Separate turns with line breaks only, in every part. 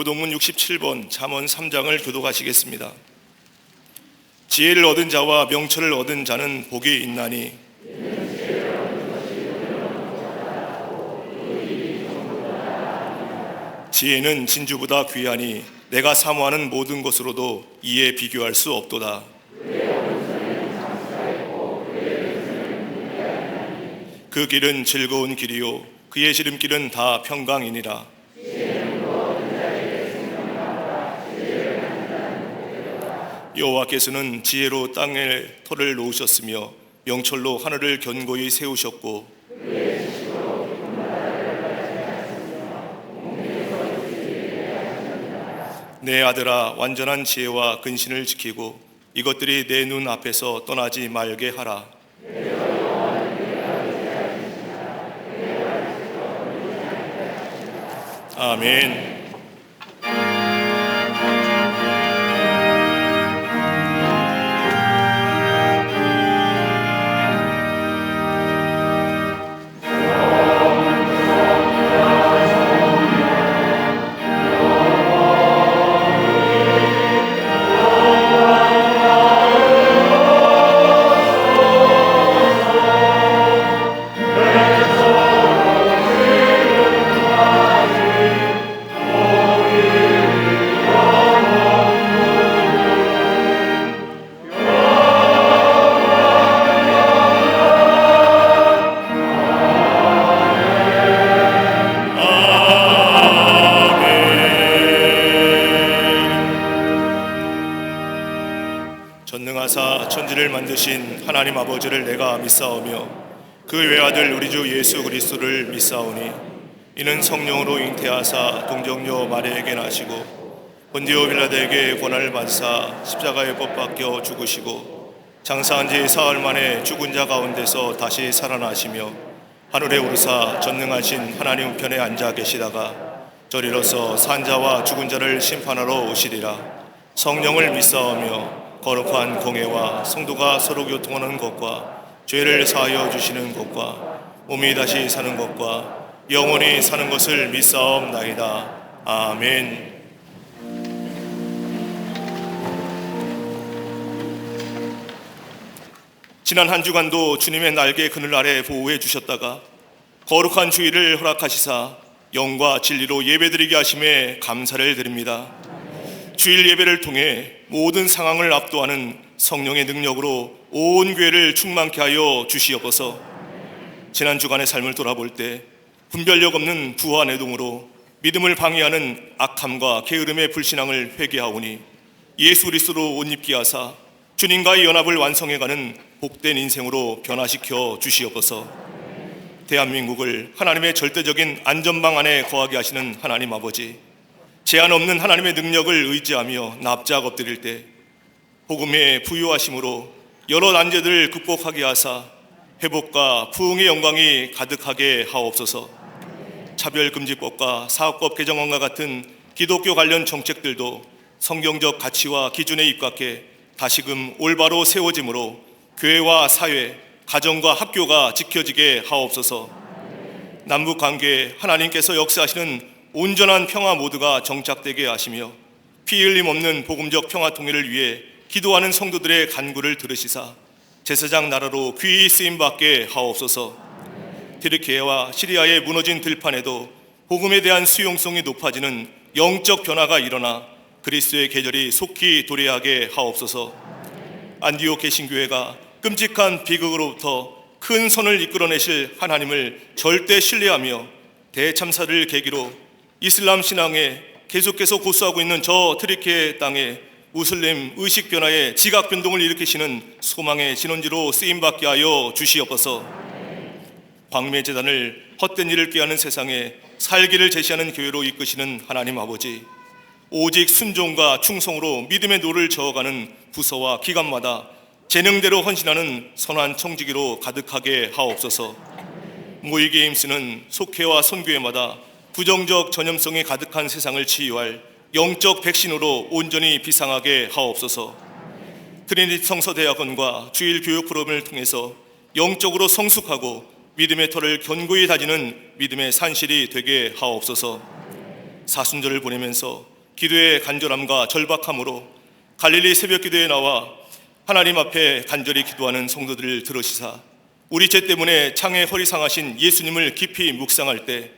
교동문 67번 잠언 3장을 교독하시겠습니다. 지혜를 얻은 자와 명철을 얻은 자는 복이 있나니 지혜는 진주보다 귀하니 내가 사모하는 모든 것으로도 이에 비교할 수 없도다. 그 길은 즐거운 길이요 그의 지름길은 다 평강이니라. 여호와께서는 지혜로 땅에 터를 놓으셨으며 명철로 하늘을 견고히 세우셨고 내 아들아 완전한 지혜와 근신을 지키고 이것들이 내 눈 앞에서 떠나지 말게 하라. 아멘. 전능하사 천지를 만드신 하나님 아버지를 내가 믿사오며 그 외아들 우리 주 예수 그리스도를 믿사오니 이는 성령으로 잉태하사 동정녀 마리아에게 나시고 본디오 빌라도에게 고난을 받으사 십자가에 못 박혀 죽으시고 장사한 지 사흘 만에 죽은 자 가운데서 다시 살아나시며 하늘에 오르사 전능하신 하나님 우편에 앉아 계시다가 저리로서 산자와 죽은 자를 심판하러 오시리라. 성령을 믿사오며 거룩한 공회와 성도가 서로 교통하는 것과 죄를 사하여 주시는 것과 몸이 다시 사는 것과 영원히 사는 것을 믿사옵나이다. 아멘. 지난 한 주간도 주님의 날개 그늘 아래 보호해 주셨다가 거룩한 주일을 허락하시사 영과 진리로 예배드리게 하심에 감사를 드립니다. 주일 예배를 통해 모든 상황을 압도하는 성령의 능력으로 온 교회를 충만케 하여 주시옵소서. 지난 주간의 삶을 돌아볼 때 분별력 없는 부와 내동으로 믿음을 방해하는 악함과 게으름의 불신앙을 회개하오니 예수 그리스도로 옷 입게 하사 주님과의 연합을 완성해가는 복된 인생으로 변화시켜 주시옵소서. 대한민국을 하나님의 절대적인 안전망 안에 거하게 하시는 하나님 아버지, 제한 없는 하나님의 능력을 의지하며 납작 엎드릴 때 복음의 부유하심으로 여러 난제들을 극복하게 하사 회복과 부흥의 영광이 가득하게 하옵소서. 차별금지법과 사업법 개정안과 같은 기독교 관련 정책들도 성경적 가치와 기준에 입각해 다시금 올바로 세워짐으로 교회와 사회, 가정과 학교가 지켜지게 하옵소서. 남북관계에 하나님께서 역사하시는 온전한 평화 모두가 정착되게 하시며 피 흘림 없는 복음적 평화 통일을 위해 기도하는 성도들의 간구를 들으시사 제사장 나라로 귀히 쓰임받게 하옵소서. 튀르키예와 시리아의 무너진 들판에도 복음에 대한 수용성이 높아지는 영적 변화가 일어나 그리스도의 계절이 속히 도래하게 하옵소서. 안디옥 개신교회가 끔찍한 비극으로부터 큰 선을 이끌어내실 하나님을 절대 신뢰하며 대참사를 계기로 이슬람 신앙에 계속해서 고수하고 있는 저 튀르키예 땅에 무슬림 의식 변화에 지각 변동을 일으키시는 소망의 진원지로 쓰임받게 하여 주시옵소서. 광매 재단을 헛된 일을 꾀하는 세상에 살기를 제시하는 교회로 이끄시는 하나님 아버지, 오직 순종과 충성으로 믿음의 노를 저어가는 부서와 기관마다 재능대로 헌신하는 선한 청지기로 가득하게 하옵소서. 모이기에 힘쓰는 속회와 선교회마다 부정적 전염성이 가득한 세상을 치유할 영적 백신으로 온전히 비상하게 하옵소서. 트리니티 성서대학원과 주일 교육 프로그램을 통해서 영적으로 성숙하고 믿음의 터를 견고히 다지는 믿음의 산실이 되게 하옵소서. 사순절을 보내면서 기도의 간절함과 절박함으로 갈릴리 새벽기도에 나와 하나님 앞에 간절히 기도하는 성도들을 들으시사 우리 죄 때문에 창에 허리 상하신 예수님을 깊이 묵상할 때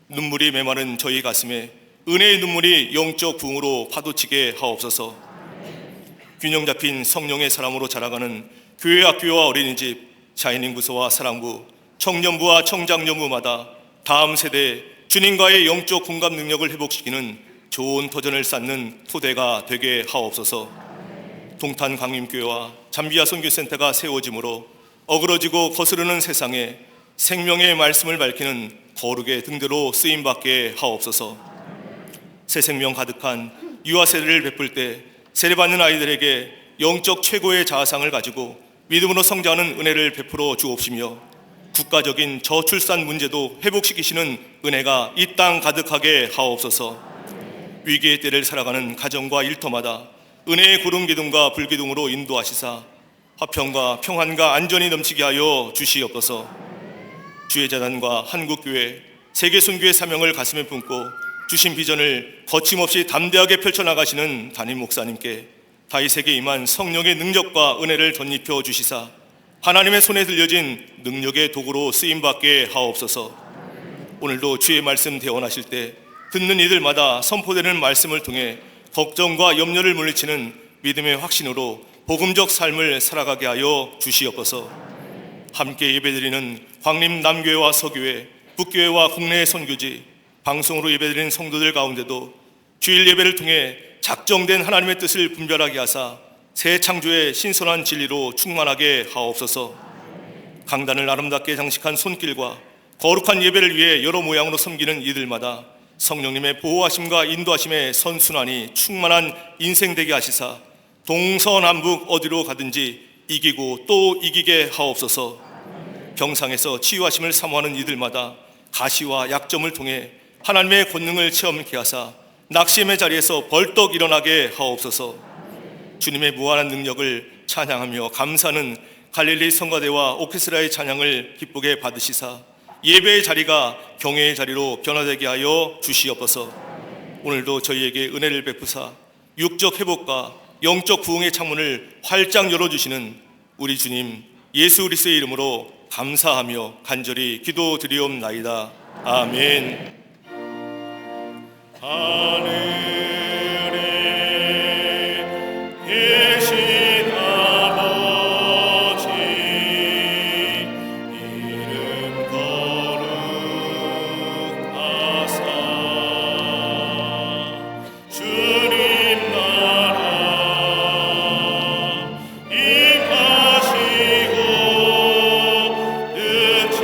눈물이 메마른 저희 가슴에 은혜의 눈물이 영적 부흥으로 파도치게 하옵소서. 균형 잡힌 성령의 사람으로 자라가는 교회, 학교와 어린이집, 자인인구소와 사랑부, 청년부와 청장년부마다 다음 세대에 주님과의 영적 공감 능력을 회복시키는 좋은 터전을 쌓는 토대가 되게 하옵소서. 동탄 강림교회와 잠비아 선교센터가 세워짐으로 어그러지고 거스르는 세상에 생명의 말씀을 밝히는 거룩의 등대로 쓰임받게 하옵소서. 새 생명 가득한 유아 세례를 베풀 때 세례받는 아이들에게 영적 최고의 자아상을 가지고 믿음으로 성장하는 은혜를 베풀어 주옵시며 국가적인 저출산 문제도 회복시키시는 은혜가 이 땅 가득하게 하옵소서. 위기의 때를 살아가는 가정과 일터마다 은혜의 구름 기둥과 불기둥으로 인도하시사 화평과 평안과 안전이 넘치게 하여 주시옵소서. 주의 재단과 한국교회, 세계선교의 사명을 가슴에 품고 주신 비전을 거침없이 담대하게 펼쳐나가시는 담임 목사님께 다윗에게 임한 성령의 능력과 은혜를 덧입혀 주시사 하나님의 손에 들려진 능력의 도구로 쓰임받게 하옵소서. 오늘도 주의 말씀 대언하실 때 듣는 이들마다 선포되는 말씀을 통해 걱정과 염려를 물리치는 믿음의 확신으로 복음적 삶을 살아가게 하여 주시옵소서. 함께 예배드리는 광림 남교회와 서교회, 북교회와 국내 선교지, 방송으로 예배드리는 성도들 가운데도 주일 예배를 통해 작정된 하나님의 뜻을 분별하게 하사 새 창조의 신선한 진리로 충만하게 하옵소서. 강단을 아름답게 장식한 손길과 거룩한 예배를 위해 여러 모양으로 섬기는 이들마다 성령님의 보호하심과 인도하심의 선순환이 충만한 인생 되게 하시사 동서남북 어디로 가든지 이기고 또 이기게 하옵소서. 병상에서 치유하심을 사모하는 이들마다 가시와 약점을 통해 하나님의 권능을 체험케 하사 낙심의 자리에서 벌떡 일어나게 하옵소서. 주님의 무한한 능력을 찬양하며 감사하는 갈릴리 성가대와 오케스트라의 찬양을 기쁘게 받으시사 예배의 자리가 경외의 자리로 변화되게 하여 주시옵소서. 오늘도 저희에게 은혜를 베푸사 육적 회복과 영적 부흥의 창문을 활짝 열어주시는 우리 주님 예수 그리스도의 이름으로 감사하며 간절히 기도드리옵나이다. 아멘. 하늘에 계신 아버지 이름 거룩하사 주님 나라 임하시고 뜻이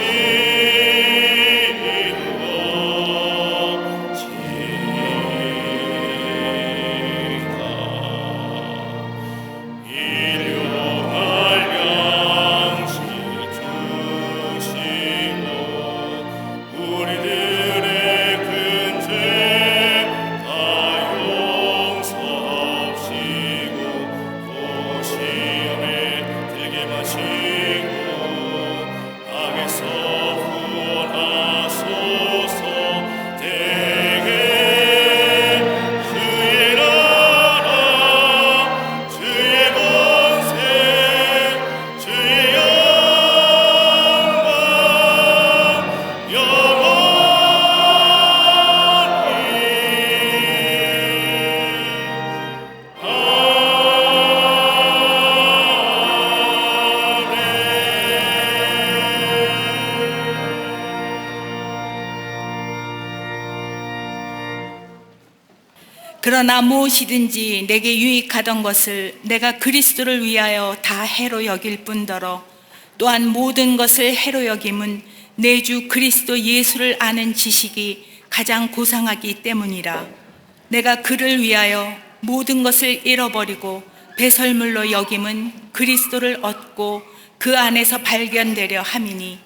그러나 무엇이든지 내게 유익하던 것을 내가 그리스도를 위하여 다 해로 여길 뿐더러 또한 모든 것을 해로 여김은 내 주 그리스도 예수를 아는 지식이 가장 고상하기 때문이라. 내가 그를 위하여 모든 것을 잃어버리고 배설물로 여김은 그리스도를 얻고 그 안에서 발견되려 함이니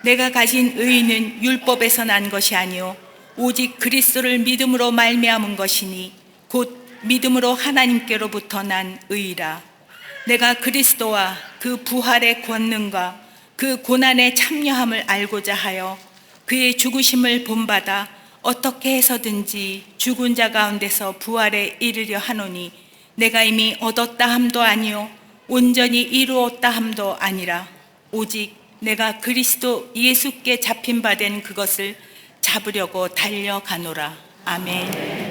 내가 가진 의는 율법에서 난 것이 아니요 오직 그리스도를 믿음으로 말미암은 것이니 곧 믿음으로 하나님께로부터 난 의라. 내가 그리스도와 그 부활의 권능과 그 고난의 참여함을 알고자 하여 그의 죽으심을 본받아 어떻게 해서든지 죽은 자 가운데서 부활에 이르려 하노니 내가 이미 얻었다 함도 아니요 온전히 이루었다 함도 아니라 오직 내가 그리스도 예수께 잡힌 바 된 그것을 잡으려고 달려가노라. 아멘.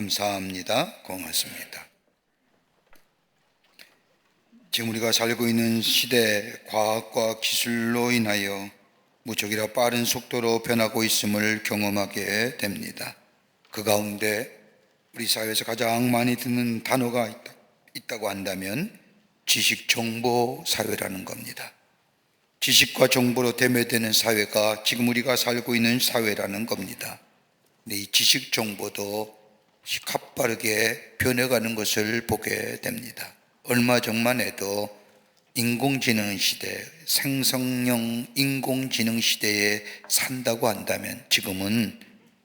감사합니다. 고맙습니다. 지금 우리가 살고 있는 시대, 과학과 기술로 인하여 무척이나 빠른 속도로 변하고 있음을 경험하게 됩니다. 그 가운데 우리 사회에서 가장 많이 듣는 단어가 있다고 한다면 지식 정보 사회라는 겁니다. 지식과 정보로 대매되는 사회가 지금 우리가 살고 있는 사회라는 겁니다. 근데 이 지식 정보도 가파르게 변해가는 것을 보게 됩니다. 얼마 전만 해도 인공지능 시대, 생성형 인공지능 시대에 산다고 한다면 지금은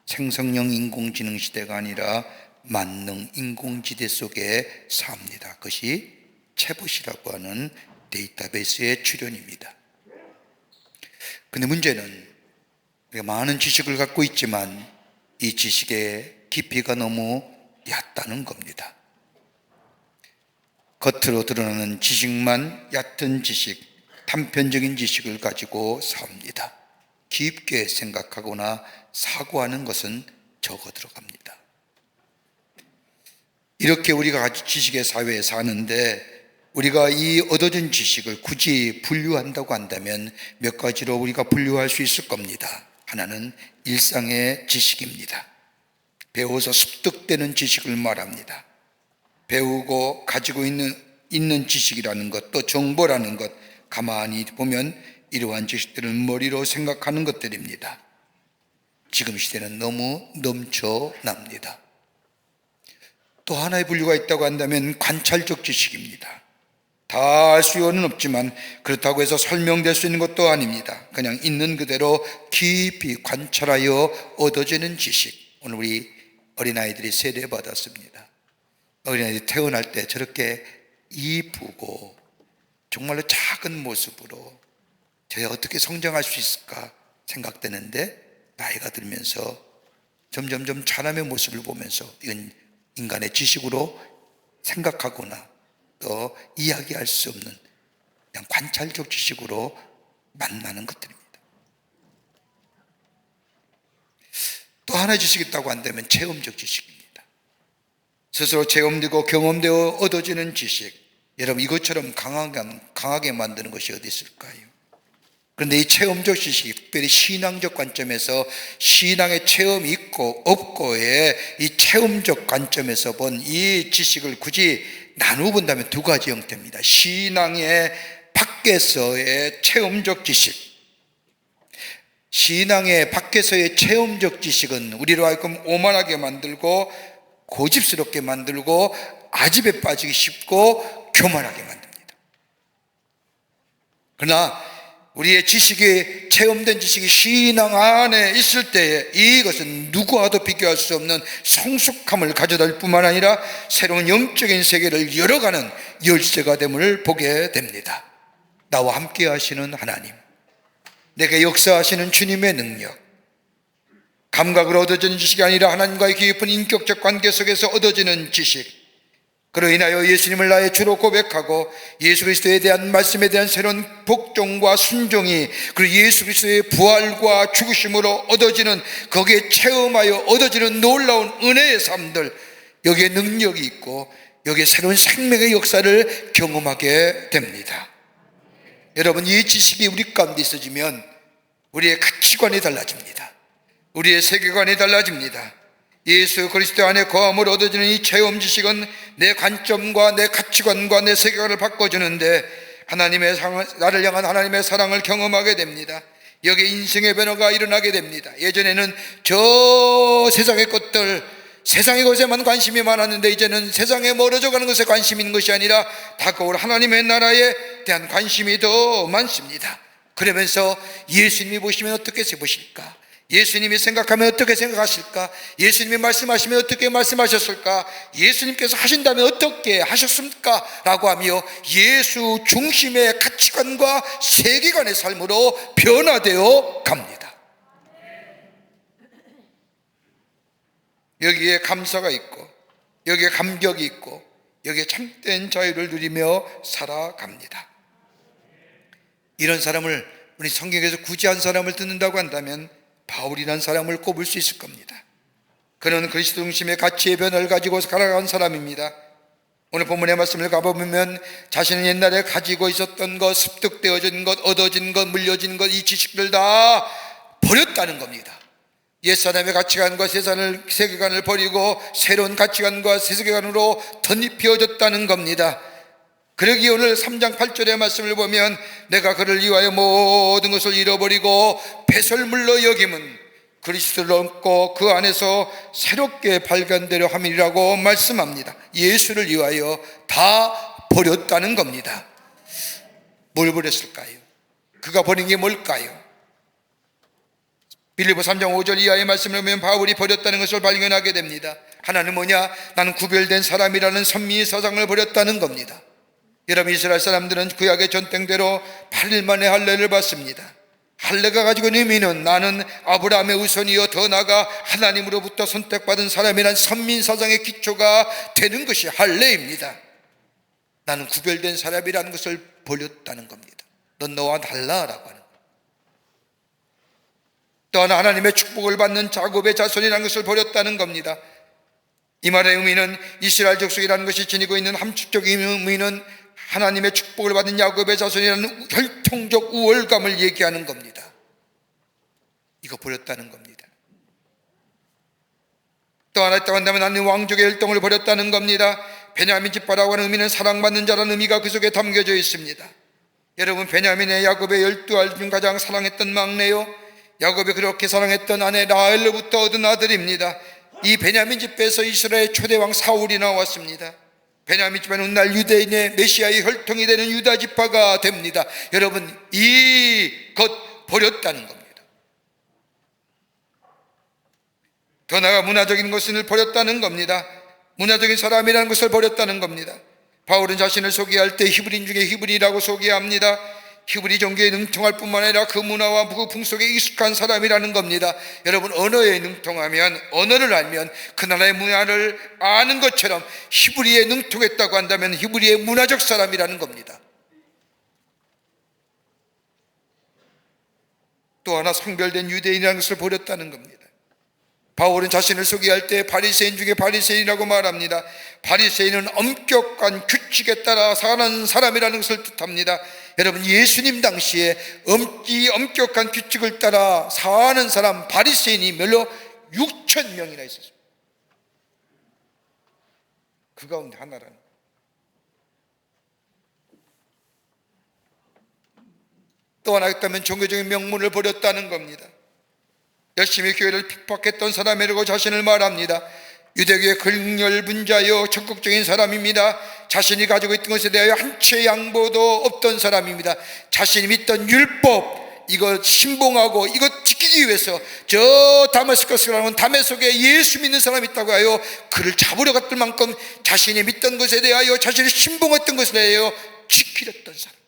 생성형 인공지능 시대가 아니라 만능 인공지대 속에 삽니다. 그것이 챗봇이라고 하는 데이터베이스의 출현입니다. 근데 문제는 우리가 많은 지식을 갖고 있지만 이 지식의 깊이가 너무 얕다는 겁니다. 겉으로 드러나는 지식만 얕은 지식, 단편적인 지식을 가지고 삽니다. 깊게 생각하거나 사고하는 것은 적어 들어갑니다. 이렇게 우리가 지식의 사회에 사는데 우리가 이 얻어진 지식을 굳이 분류한다고 한다면 몇 가지로 우리가 분류할 수 있을 겁니다. 하나는 일상의 지식입니다. 배워서 습득되는 지식을 말합니다. 배우고 가지고 있는 지식이라는 것, 또 정보라는 것, 가만히 보면 이러한 지식들을 머리로 생각하는 것들입니다. 지금 시대는 너무 넘쳐납니다. 또 하나의 분류가 있다고 한다면 관찰적 지식입니다. 다 알 수는 없지만 그렇다고 해서 설명될 수 있는 것도 아닙니다. 그냥 있는 그대로 깊이 관찰하여 얻어지는 지식. 오늘 우리 어린아이들이 세례받았습니다. 어린아이들이 태어날 때 저렇게 이쁘고 정말로 작은 모습으로 제가 어떻게 성장할 수 있을까 생각되는데, 나이가 들면서 점점점 자라의 모습을 보면서 이건 인간의 지식으로 생각하거나 또 이야기할 수 없는 그냥 관찰적 지식으로 만나는 것들입니다. 또 하나의 지식이 있다고 한다면 체험적 지식입니다. 스스로 체험되고 경험되어 얻어지는 지식. 여러분, 이것처럼 강하게 만드는 것이 어디 있을까요? 그런데 이 체험적 지식이 특별히 신앙적 관점에서 신앙의 체험이 있고 없고의 이 체험적 관점에서 본 이 지식을 굳이 나누어 본다면 두 가지 형태입니다. 신앙의 밖에서의 체험적 지식. 신앙의 밖에서의 체험적 지식은 우리로 하여금 오만하게 만들고 고집스럽게 만들고 아집에 빠지기 쉽고 교만하게 만듭니다. 그러나 우리의 지식이, 체험된 지식이 신앙 안에 있을 때에 이것은 누구와도 비교할 수 없는 성숙함을 가져다 줄 뿐만 아니라 새로운 영적인 세계를 열어가는 열쇠가 됨을 보게 됩니다. 나와 함께 하시는 하나님, 내게 역사하시는 주님의 능력, 감각으로 얻어지는 지식이 아니라 하나님과의 깊은 인격적 관계 속에서 얻어지는 지식, 그로 인하여 예수님을 나의 주로 고백하고 예수 그리스도에 대한 말씀에 대한 새로운 복종과 순종이, 그리고 예수 그리스도의 부활과 죽으심으로 얻어지는, 거기에 체험하여 얻어지는 놀라운 은혜의 삶들, 여기에 능력이 있고 여기에 새로운 생명의 역사를 경험하게 됩니다. 여러분, 이 지식이 우리 가운데 있어지면 우리의 가치관이 달라집니다. 우리의 세계관이 달라집니다. 예수 그리스도 안에 거함으로 얻어지는 이 체험 지식은 내 관점과 내 가치관과 내 세계관을 바꿔주는데 나를 향한 하나님의 사랑을 경험하게 됩니다. 여기에 인생의 변화가 일어나게 됩니다. 예전에는 저 세상의 것들, 세상의 것에만 관심이 많았는데 이제는 세상에 멀어져 가는 것에 관심이 있는 것이 아니라 다가올 하나님의 나라에 대한 관심이 더 많습니다. 그러면서 예수님이 보시면 어떻게 보실까? 예수님이 생각하면 어떻게 생각하실까? 예수님이 말씀하시면 어떻게 말씀하셨을까? 예수님께서 하신다면 어떻게 하셨습니까? 라고 하며 예수 중심의 가치관과 세계관의 삶으로 변화되어 갑니다. 여기에 감사가 있고 여기에 감격이 있고 여기에 참된 자유를 누리며 살아갑니다. 이런 사람을, 우리 성경에서 굳이 한 사람을 듣는다고 한다면 바울이라는 사람을 꼽을 수 있을 겁니다. 그는 그리스도 중심의 가치의 변화를 가지고 살아간 사람입니다. 오늘 본문의 말씀을 가보면 자신은 옛날에 가지고 있었던 것, 습득되어진 것, 얻어진 것, 물려진 것, 이 지식들 다 버렸다는 겁니다. 옛사람의 가치관과 세계관을 버리고 새로운 가치관과 세계관으로 덧입혀졌다는 겁니다. 그러기에 오늘 3장 8절의 말씀을 보면 내가 그를 위하여 모든 것을 잃어버리고 배설물로 여김은 그리스도를 얻고 그 안에서 새롭게 발견되려 함이라고 말씀합니다. 예수를 위하여 다 버렸다는 겁니다. 뭘 버렸을까요? 그가 버린 게 뭘까요? 빌립보 3장 5절 이하의 말씀을 보면 바울이 버렸다는 것을 발견하게 됩니다. 하나는 뭐냐? 나는 구별된 사람이라는 선미의 사상을 버렸다는 겁니다. 여러분, 이스라엘 사람들은 구약의 전통대로 8일 만에 할례를 받습니다. 할례가 가지고 있는 의미는 나는 아브라함의 후손이여 더 나아가 하나님으로부터 선택받은 사람이란 선민 사상의 기초가 되는 것이 할례입니다. 나는 구별된 사람이라는 것을 버렸다는 겁니다. 넌 너와 달라라고 하는 거예요. 또 하나, 하나님의 축복을 받는 자곱의 자손이라는 것을 버렸다는 겁니다. 이 말의 의미는 이스라엘 족속이라는 것이 지니고 있는 함축적인 의미는 하나님의 축복을 받은 야곱의 자손이라는 혈통적 우월감을 얘기하는 겁니다. 이거 버렸다는 겁니다. 또 하나 있다고 한다면 하나님 왕족의 혈통을 버렸다는 겁니다. 베냐민 지파라고 하는 의미는 사랑받는 자라는 의미가 그 속에 담겨져 있습니다. 여러분, 베냐민의 야곱의 12알 중 가장 사랑했던 막내요, 야곱이 그렇게 사랑했던 아내 라헬로부터 얻은 아들입니다. 이 베냐민 집에서 이스라엘 초대왕 사울이 나왔습니다. 베냐민 집안은 훗날 유대인의 메시아의 혈통이 되는 유다 지파가 됩니다. 여러분, 이것 버렸다는 겁니다. 더 나아가 문화적인 것을 버렸다는 겁니다. 문화적인 사람이라는 것을 버렸다는 겁니다. 바울은 자신을 소개할 때 히브리인 중에 히브리라고 소개합니다. 히브리 종교에 능통할 뿐만 아니라 그 문화와 그 풍속에 익숙한 사람이라는 겁니다. 여러분, 언어에 능통하면, 언어를 알면 그 나라의 문화를 아는 것처럼 히브리에 능통했다고 한다면 히브리의 문화적 사람이라는 겁니다. 또 하나, 성별된 유대인이라는 것을 버렸다는 겁니다. 바울은 자신을 소개할 때 바리새인 중에 바리새인이라고 말합니다. 바리새인은 엄격한 규칙에 따라 사는 사람이라는 것을 뜻합니다. 여러분, 예수님 당시에 엄격한 규칙을 따라 사는 사람 바리새인이 별로 6천 명이나 있었습니다. 그 가운데 하나라는. 또 하나 있다면 종교적인 명문을 버렸다는 겁니다. 열심히 교회를 핍박했던 사람이라고 자신을 말합니다. 유대교의 극렬분자여 적극적인 사람입니다. 자신이 가지고 있던 것에 대하여 한 채 양보도 없던 사람입니다. 자신이 믿던 율법, 이거 신봉하고 이거 지키기 위해서 저 다메스커스라는 담에 속에 예수 믿는 사람이 있다고 하여 그를 잡으려 갔던 만큼 자신이 믿던 것에 대하여, 자신이 신봉했던 것에 대하여 지키렸던 사람.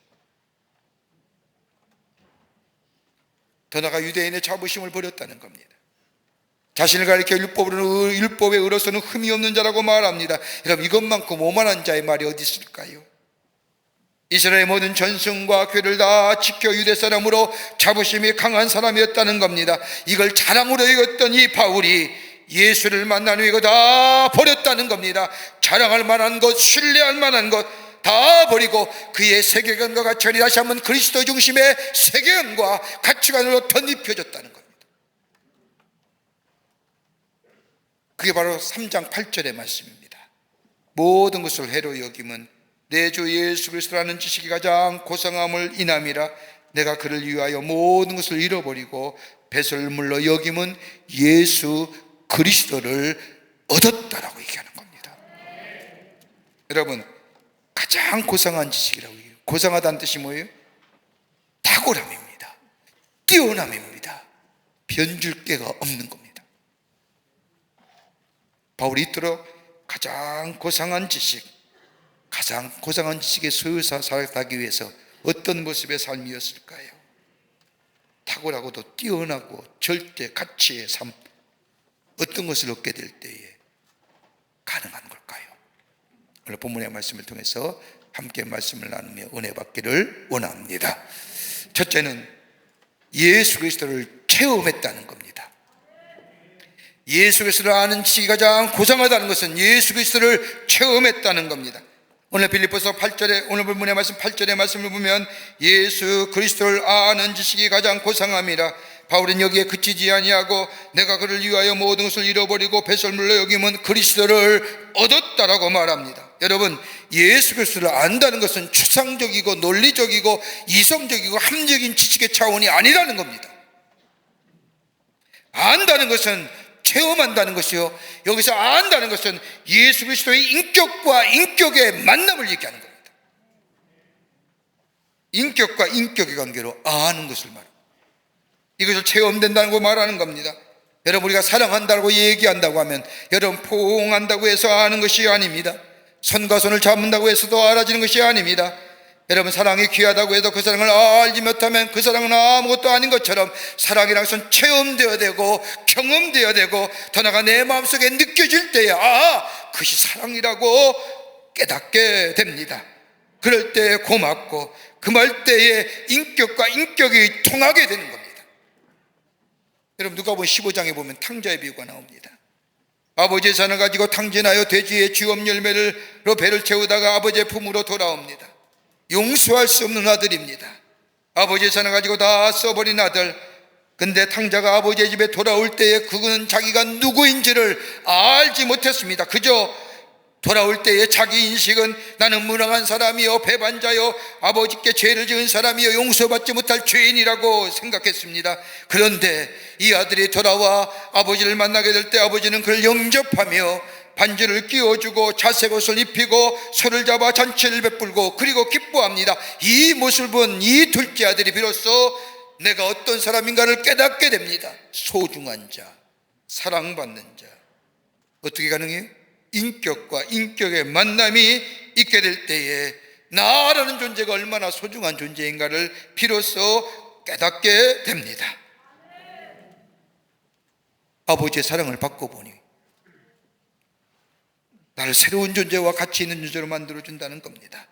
더 나아가 유대인의 자부심을 버렸다는 겁니다. 자신을 가리켜 율법에 의로서는 흠이 없는 자라고 말합니다. 여러분, 이것만큼 오만한 자의 말이 어디 있을까요? 이스라엘의 모든 전승과 교회를 다 지켜 유대 사람으로 자부심이 강한 사람이었다는 겁니다. 이걸 자랑으로 여겼던 이 바울이 예수를 만난 후에 이거 다 버렸다는 겁니다. 자랑할 만한 것, 신뢰할 만한 것 다 버리고 그의 세계관과 가치관이 다시 한번 그리스도 중심의 세계관과 가치관으로 덧입혀졌다는 겁니다. 그게 바로 3장 8절의 말씀입니다. 모든 것을 해로 여김은 내 주 예수 그리스도라는 지식이 가장 고상함을 인함이라. 내가 그를 위하여 모든 것을 잃어버리고 배설물로 여김은 예수 그리스도를 얻었다라고 얘기하는 겁니다. 여러분, 가장 고상한 지식이라고 해요. 고상하다는 뜻이 뭐예요? 탁월함입니다. 뛰어남입니다. 변줄 게가 없는 겁니다. 바울이 이토록 가장 고상한 지식, 가장 고상한 지식에 소유사 살아가기 위해서 어떤 모습의 삶이었을까요? 탁월하고도 뛰어나고 절대 가치의 삶, 어떤 것을 얻게 될 때에 가능한 걸까요? 오늘 본문의 말씀을 통해서 함께 말씀을 나누며 은혜 받기를 원합니다. 첫째는 예수 그리스도를 체험했다는 겁니다. 예수 그리스도를 아는 지식이 가장 고상하다는 것은 예수 그리스도를 체험했다는 겁니다. 오늘 빌립보서 8절에, 오늘 본문의 말씀 8절의 말씀을 보면 예수 그리스도를 아는 지식이 가장 고상함이라. 바울은 여기에 그치지 아니하고 내가 그를 위하여 모든 것을 잃어버리고 배설물로 여김은 그리스도를 얻었다라고 말합니다. 여러분, 예수 그리스도를 안다는 것은 추상적이고 논리적이고 이성적이고 합리적인 지식의 차원이 아니라는 겁니다. 안다는 것은 체험한다는 것이요, 여기서 안다는 것은 예수 그리스도의 인격과 인격의 만남을 얘기하는 겁니다. 인격과 인격의 관계로 아는 것을 말합니다. 이것을 체험된다는 거 말하는 겁니다. 여러분, 우리가 사랑한다고 얘기한다고 하면 여러분 포옹한다고 해서 아는 것이 아닙니다. 손과 손을 잡는다고 해서도 알아지는 것이 아닙니다. 여러분, 사랑이 귀하다고 해도 그 사랑을 알지 못하면 그 사랑은 아무것도 아닌 것처럼 사랑이란 것은 체험되어야 되고 경험되어야 되고 더 나아가 내 마음속에 느껴질 때에 그것이 사랑이라고 깨닫게 됩니다. 그럴 때 고맙고 그 말 때에 인격과 인격이 통하게 되는 겁니다. 여러분, 누가복음 15장에 보면 탕자의 비유가 나옵니다. 아버지의 산을 가지고 탕진하여 돼지의 주업 열매로 배를 채우다가 아버지의 품으로 돌아옵니다. 용서할 수 없는 아들입니다. 아버지의 재산 가지고 다 써버린 아들. 근데 탕자가 아버지의 집에 돌아올 때에 그는 자기가 누구인지를 알지 못했습니다. 그저 돌아올 때에 자기 인식은 나는 무능한 사람이요, 배반자요, 아버지께 죄를 지은 사람이요, 용서받지 못할 죄인이라고 생각했습니다. 그런데 이 아들이 돌아와 아버지를 만나게 될 때 아버지는 그를 영접하며 반지를 끼워주고 자색 옷을 입히고 손을 잡아 잔치를 베풀고 그리고 기뻐합니다. 이 모습을 본 이 둘째 아들이 비로소 내가 어떤 사람인가를 깨닫게 됩니다. 소중한 자, 사랑받는 자. 어떻게 가능해요? 인격과 인격의 만남이 있게 될 때에 나라는 존재가 얼마나 소중한 존재인가를 비로소 깨닫게 됩니다. 아버지의 사랑을 받고 보니 나를 새로운 존재와 가치 있는 존재로 만들어준다는 겁니다.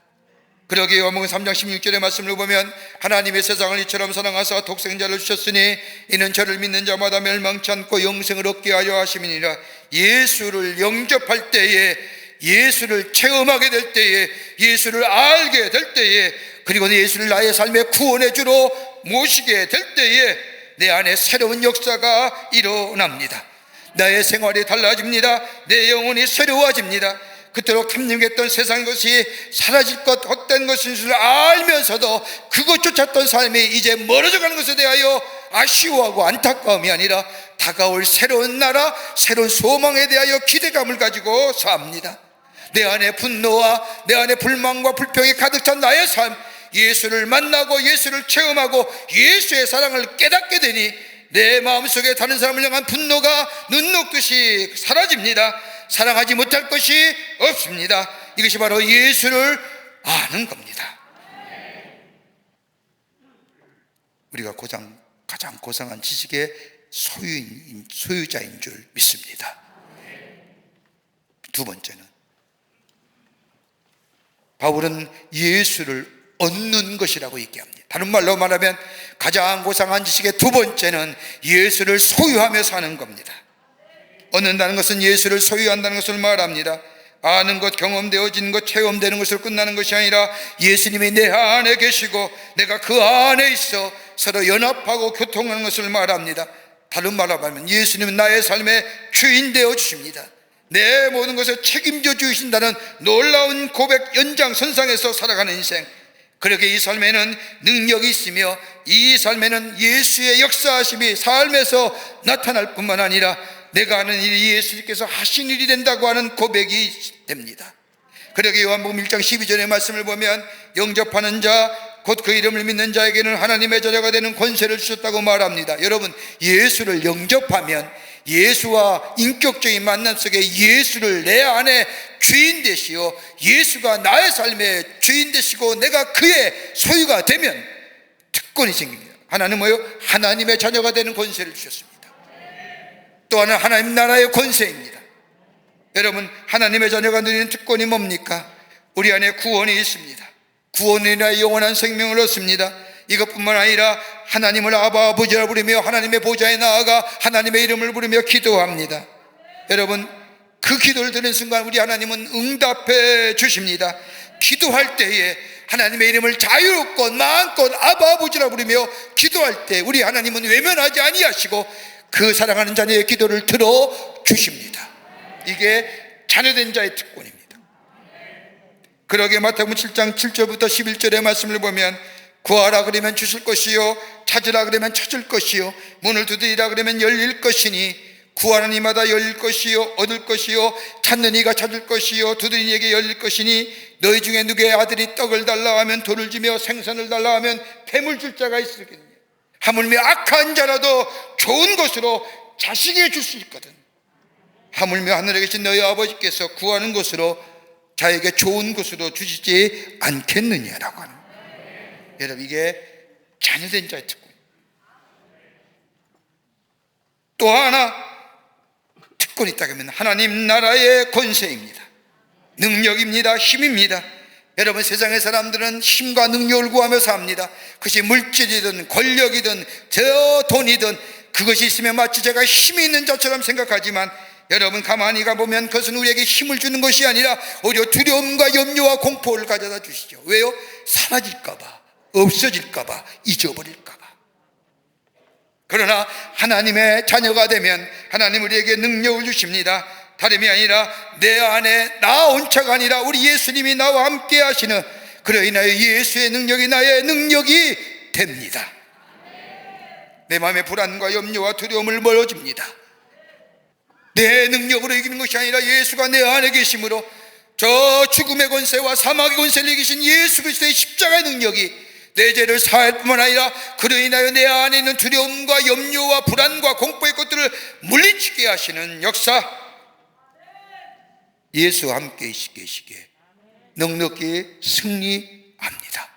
그러기에 요한복음 3장 16절의 말씀을 보면 하나님의 세상을 이처럼 사랑하사 독생자를 주셨으니 이는 저를 믿는 자마다 멸망치 않고 영생을 얻게 하려 하심이니라. 예수를 영접할 때에, 예수를 체험하게 될 때에, 예수를 알게 될 때에, 그리고 예수를 나의 삶의 구원의 주로 모시게 될 때에 내 안에 새로운 역사가 일어납니다. 나의 생활이 달라집니다. 내 영혼이 새로워집니다. 그토록 탐닉했던 세상 것이 사라질 것, 헛된 것인 줄 알면서도 그것 쫓았던 삶이 이제 멀어져가는 것에 대하여 아쉬워하고 안타까움이 아니라 다가올 새로운 나라, 새로운 소망에 대하여 기대감을 가지고 삽니다. 내 안에 분노와 내 안에 불만과 불평이 가득 찬 나의 삶, 예수를 만나고 예수를 체험하고 예수의 사랑을 깨닫게 되니 내 마음속에 다른 사람을 향한 분노가 눈 녹듯이 사라집니다. 사랑하지 못할 것이 없습니다. 이것이 바로 예수를 아는 겁니다. 우리가 가장 고상한 지식의 소유자인 줄 믿습니다. 두 번째는 바울은 예수를 얻는 것이라고 얘기합니다. 다른 말로 말하면 가장 고상한 지식의 두 번째는 예수를 소유하며 사는 겁니다. 얻는다는 것은 예수를 소유한다는 것을 말합니다. 아는 것, 경험되어진 것, 체험되는 것으로 끝나는 것이 아니라 예수님이 내 안에 계시고 내가 그 안에 있어 서로 연합하고 교통하는 것을 말합니다. 다른 말로 하면 예수님은 나의 삶의 주인 되어 주십니다. 내 모든 것을 책임져 주신다는 놀라운 고백 연장선상에서 살아가는 인생. 그렇게 이 삶에는 능력이 있으며 이 삶에는 예수의 역사하심이 삶에서 나타날 뿐만 아니라 내가 하는 일이 예수님께서 하신 일이 된다고 하는 고백이 됩니다. 그러기에 요한복음 1장 12절의 말씀을 보면 영접하는 자 곧 그 이름을 믿는 자에게는 하나님의 자녀가 되는 권세를 주셨다고 말합니다. 여러분, 예수를 영접하면 예수와 인격적인 만남 속에 예수를 내 안에 주인 되시오, 예수가 나의 삶의 주인 되시고 내가 그의 소유가 되면 특권이 생깁니다. 하나는 뭐요? 하나님의 자녀가 되는 권세를 주셨습니다. 또 하나는 하나님 나라의 권세입니다. 여러분, 하나님의 자녀가 누리는 특권이 뭡니까? 우리 안에 구원이 있습니다. 구원이나 영원한 생명을 얻습니다. 이것뿐만 아니라 하나님을 아바 아버지라 부르며 하나님의 보좌에 나아가 하나님의 이름을 부르며 기도합니다. 여러분, 그 기도를 드는 순간 우리 하나님은 응답해 주십니다. 기도할 때에 하나님의 이름을 자유롭고 마음껏 아바 아버지라 부르며 기도할 때 우리 하나님은 외면하지 아니하시고 그 사랑하는 자녀의 기도를 들어 주십니다. 이게 자녀된 자의 특권입니다. 그러기에 마태복음 7장 7절부터 11절의 말씀을 보면 구하라 그러면 주실 것이요, 찾으라 그러면 찾을 것이요, 문을 두드리라 그러면 열릴 것이니 구하는 이마다 열릴 것이요, 얻을 것이요, 찾는 이가 찾을 것이요, 두드리는 이에게 열릴 것이니 너희 중에 누구의 아들이 떡을 달라 하면 돌을 주며 생선을 달라 하면 뱀을 줄 자가 있으겠느냐. 하물며 악한 자라도 좋은 것으로 자식에게 줄 수 있거든. 하물며 하늘에 계신 너희 아버지께서 구하는 것으로 자에게 좋은 것으로 주시지 않겠느냐라고 하는 거예요. 여러분, 이게 자녀된 자의 특권. 또 하나 특권이 있다고 하면 하나님 나라의 권세입니다. 능력입니다. 힘입니다. 여러분, 세상의 사람들은 힘과 능력을 구하며 삽니다. 그것이 물질이든 권력이든 저 돈이든 그것이 있으면 마치 제가 힘이 있는 자처럼 생각하지만 여러분, 가만히 가보면 그것은 우리에게 힘을 주는 것이 아니라 오히려 두려움과 염려와 공포를 가져다 주시죠. 왜요? 사라질까봐, 없어질까봐, 잊어버릴까봐. 그러나 하나님의 자녀가 되면 하나님 우리에게 능력을 주십니다. 다름이 아니라 내 안에 나 혼자가 아니라 우리 예수님이 나와 함께 하시는, 그로 인하여 예수의 능력이 나의 능력이 됩니다. 내 마음의 불안과 염려와 두려움을 멀어집니다. 내 능력으로 이기는 것이 아니라 예수가 내 안에 계심으로 저 죽음의 권세와 사망의 권세를 이기신 예수 그리스도의 십자가의 능력이 내 죄를 사할 뿐만 아니라 그로 인하여 내 안에 있는 두려움과 염려와 불안과 공포의 것들을 물리치게 하시는 역사, 예수와 함께 계시기에 넉넉히 승리합니다.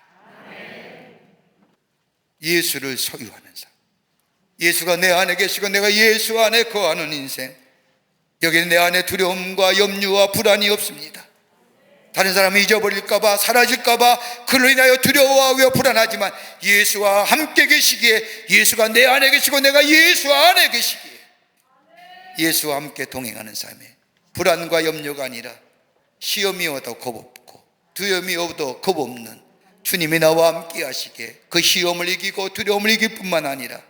예수를 소유하는 삶, 예수가 내 안에 계시고 내가 예수 안에 거하는 인생, 여기는 내 안에 두려움과 염려와 불안이 없습니다. 다른 사람이 잊어버릴까봐, 사라질까봐 그로 인하여 두려워하며 불안하지만 예수와 함께 계시기에, 예수가 내 안에 계시고 내가 예수 안에 계시기에 예수와 함께 동행하는 삶에 불안과 염려가 아니라 시험이 와도 겁없고 두려움이 와도 겁없는 주님이 나와 함께 하시기에 그 시험을 이기고 두려움을 이길 뿐만 아니라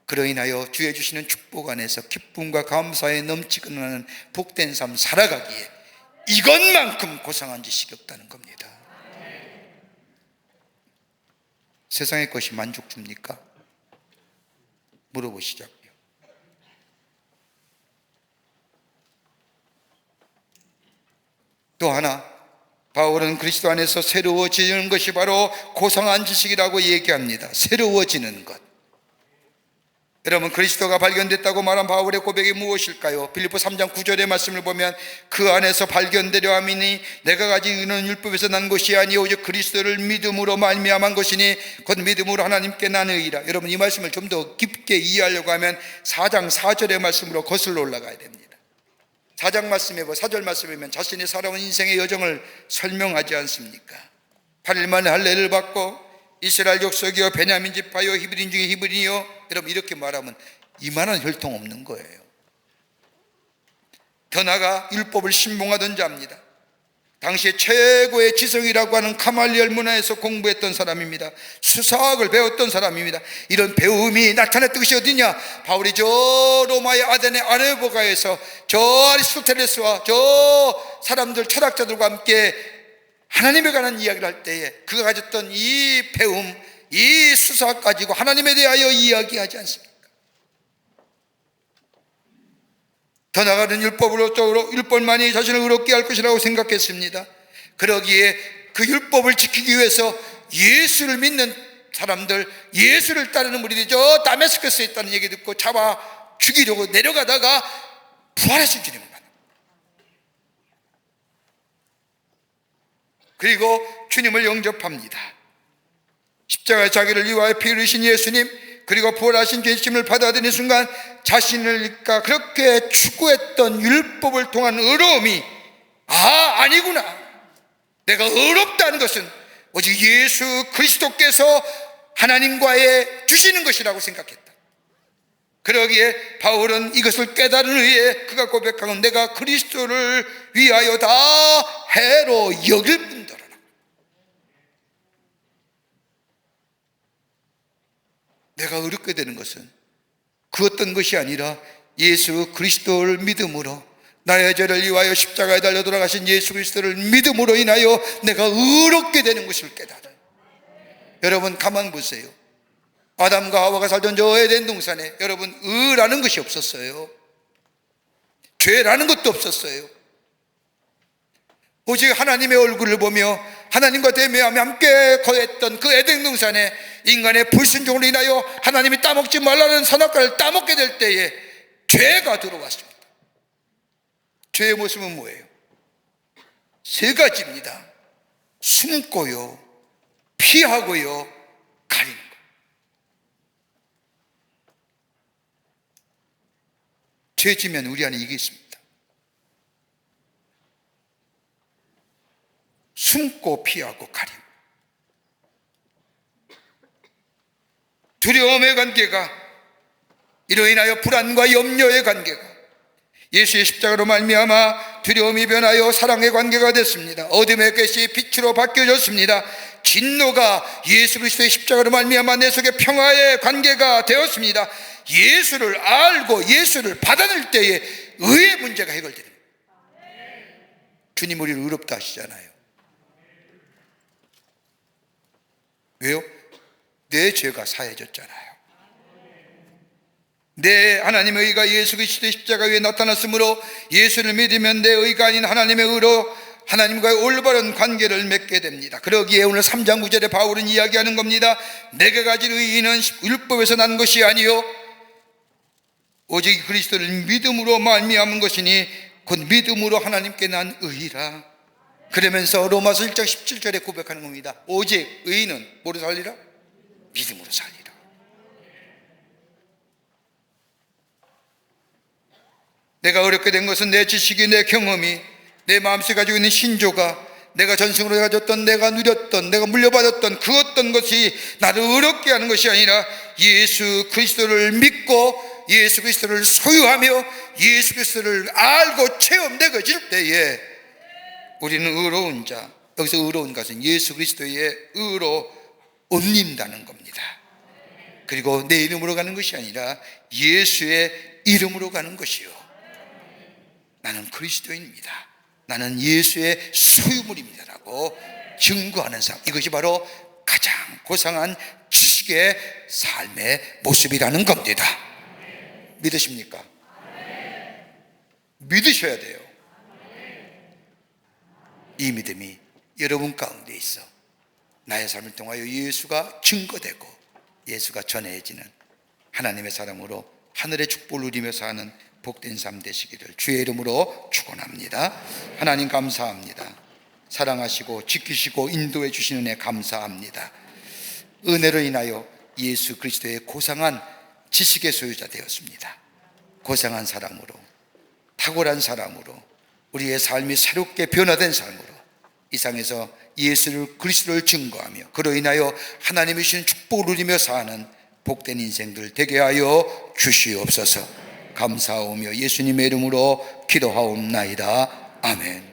그로 인하여 주의 주시는 축복 안에서 기쁨과 감사에 넘치는 복된 삶 살아가기에 이것만큼 고상한 지식이 없다는 겁니다. 세상의 것이 만족 줍니까? 물어보시자고요. 또 하나, 바울은 그리스도 안에서 새로워지는 것이 바로 고상한 지식이라고 얘기합니다. 새로워지는 것. 여러분, 그리스도가 발견됐다고 말한 바울의 고백이 무엇일까요? 빌립보 3장 9절의 말씀을 보면 그 안에서 발견되려 함이니 내가 가지고 있는 율법에서 난 것이 아니요 오직 그리스도를 믿음으로 말미암은 것이니 곧 믿음으로 하나님께 난 의라. 여러분, 이 말씀을 좀 더 깊게 이해하려고 하면 4장 4절의 말씀으로 거슬러 올라가야 됩니다. 4장 말씀에 4절 말씀이면 자신이 살아온 인생의 여정을 설명하지 않습니까? 8일 만에 할례를 받고 이스라엘 족속이요 베냐민 지파요 히브리인 중에 히브리요, 여러분 이렇게 말하면 이만한 혈통 없는 거예요. 더 나아가 율법을 신봉하던 자입니다. 당시에 최고의 지성이라고 하는 가말리엘 문화에서 공부했던 사람입니다. 수사학을 배웠던 사람입니다. 이런 배움이 나타났던 것이 어디냐? 바울이 저 로마의 아덴의 아레보가에서 저 아리스토텔레스와 저 사람들 철학자들과 함께 하나님에 관한 이야기를 할 때에 그가 가졌던 이 배움, 이 수사학 가지고 하나님에 대하여 이야기하지 않습니까? 더 나아가는 율법만이 자신을 의롭게 할 것이라고 생각했습니다. 그러기에 그 율법을 지키기 위해서 예수를 믿는 사람들, 예수를 따르는 무리들이 저 다메스커스에 있다는 얘기 듣고 잡아 죽이려고 내려가다가 부활하신 주님을 만납니다. 그리고 주님을 영접합니다. 십자가에 자기를 위하여 피 흘리신 예수님, 그리고 부활하신 예수님을 받아들이는 순간 자신을 그렇게 추구했던 율법을 통한 의로움이 아니구나, 내가 의롭다는 것은 오직 예수 그리스도께서 하나님과의 주시는 것이라고 생각했다. 그러기에 바울은 이것을 깨달은 후에 그가 고백하건 내가 그리스도를 위하여 다 해로 여길 뿐더러. 내가 의롭게 되는 것은 그 어떤 것이 아니라 예수 그리스도를 믿음으로, 나의 죄를 위하여 십자가에 달려 돌아가신 예수 그리스도를 믿음으로 인하여 내가 의롭게 되는 것을 깨달아요. 여러분 가만 보세요. 아담과 하와가 살던 저 에덴 동산에 여러분 의라는 것이 없었어요. 죄라는 것도 없었어요. 오직 하나님의 얼굴을 보며 하나님과 대면하며 함께 거했던 그 에덴 동산에 인간의 불순종으로 인하여 하나님이 따먹지 말라는 선악과를 따먹게 될 때에 죄가 들어왔습니다. 죄의 모습은 뭐예요? 세 가지입니다. 숨고요, 피하고요, 가리는 것. 죄 지면 우리 안에 이게 있습니다. 숨고 피하고 가리고. 두려움의 관계가, 이로 인하여 불안과 염려의 관계가 예수의 십자가로 말미암아 두려움이 변하여 사랑의 관계가 됐습니다. 어둠의 것이 빛으로 바뀌어졌습니다. 진노가 예수 그리스도의 십자가로 말미암아 내 속에 평화의 관계가 되었습니다. 예수를 알고 예수를 받아낼 때에 의의 문제가 해결됩니다. 주님 우리를 의롭다 하시잖아요. 왜요? 내 죄가 사해졌잖아요. 내 하나님의 의가 예수 그리스도의 십자가 위에 나타났으므로 예수를 믿으면 내 의가 아닌 하나님의 의로 하나님과의 올바른 관계를 맺게 됩니다. 그러기에 오늘 3장 9절에 바울은 이야기하는 겁니다. 내가 가진 의의는 율법에서 난 것이 아니요 오직 그리스도를 믿음으로 말미암은 것이니 곧 믿음으로 하나님께 난 의의라. 그러면서 로마서 1장 17절에 고백하는 겁니다. 오직 의의는 뭐로 살리라? 믿음으로 살리라. 내가 어렵게 된 것은 내 지식이, 내 경험이, 내 마음속에 가지고 있는 신조가, 내가 전승으로 가졌던, 내가 누렸던, 내가 물려받았던 그 어떤 것이 나를 어렵게 하는 것이 아니라 예수 그리스도를 믿고 예수 그리스도를 소유하며 예수 그리스도를 알고 체험되어질 때에 우리는 의로운 자, 여기서 의로운 것은 예수 그리스도의 의로 옮긴다는 겁니다. 그리고 내 이름으로 가는 것이 아니라 예수의 이름으로 가는 것이요, 나는 그리스도인입니다, 나는 예수의 소유물입니다 라고 증거하는 삶, 이것이 바로 가장 고상한 지식의 삶의 모습이라는 겁니다. 믿으십니까? 믿으셔야 돼요. 이 믿음이 여러분 가운데 있어 나의 삶을 통하여 예수가 증거되고 예수가 전해지는 하나님의 사람으로 하늘의 축복을 누리며 사는 복된 삶 되시기를 주의 이름으로 축원합니다. 하나님 감사합니다. 사랑하시고 지키시고 인도해 주시는 은혜 감사합니다. 은혜로 인하여 예수 그리스도의 고상한 지식의 소유자 되었습니다. 고상한 사람으로, 탁월한 사람으로, 우리의 삶이 새롭게 변화된 삶으로 이 상에서 예수를 그리스도를 증거하며 그로 인하여 하나님이 주신 축복을 누리며 사는 복된 인생들 되게 하여 주시옵소서. 감사하오며 예수님의 이름으로 기도하옵나이다. 아멘.